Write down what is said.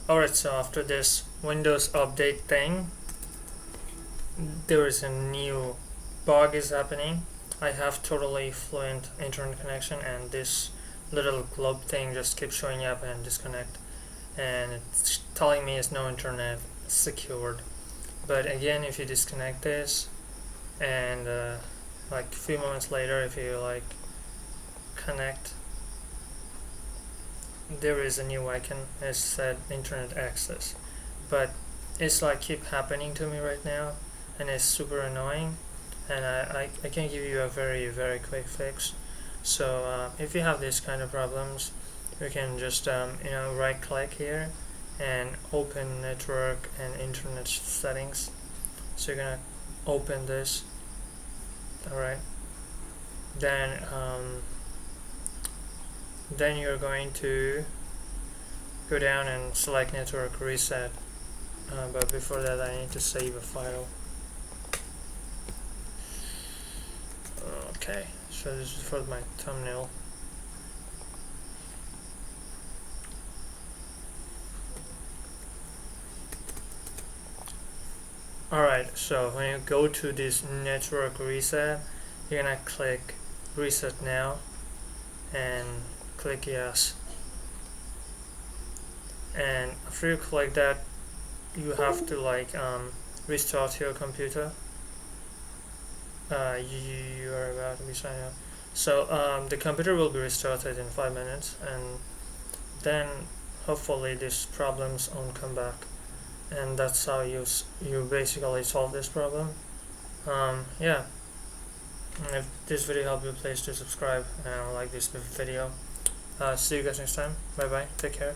Alright, so after this Windows update thing, there is a new bug is happening. I have totally fluent internet connection and this little globe thing just keeps showing up and disconnect, and it's telling me it's no internet secured. But again, if you disconnect this and like a few moments later, if you like connect, there is a new icon. It said internet access, but it's like keep happening to me right now, and it's super annoying. And I can give you a very quick fix. So if you have these kind of problems, you can just right click here and open network and internet settings. So you're gonna open this. Alright, then you're going to go down and select network reset, but before that I need to save a file. Okay, so this is for my thumbnail. Alright, so when you go to this network reset, you're gonna click reset now and click yes. And after you click that, you have to restart your computer. You are about to be signed up. So the computer will be restarted in 5 minutes, and then hopefully these problems won't come back. And that's how you basically solve this problem. Yeah. If this video helped you, please do subscribe and like this video. See you guys next time. Bye bye. Take care.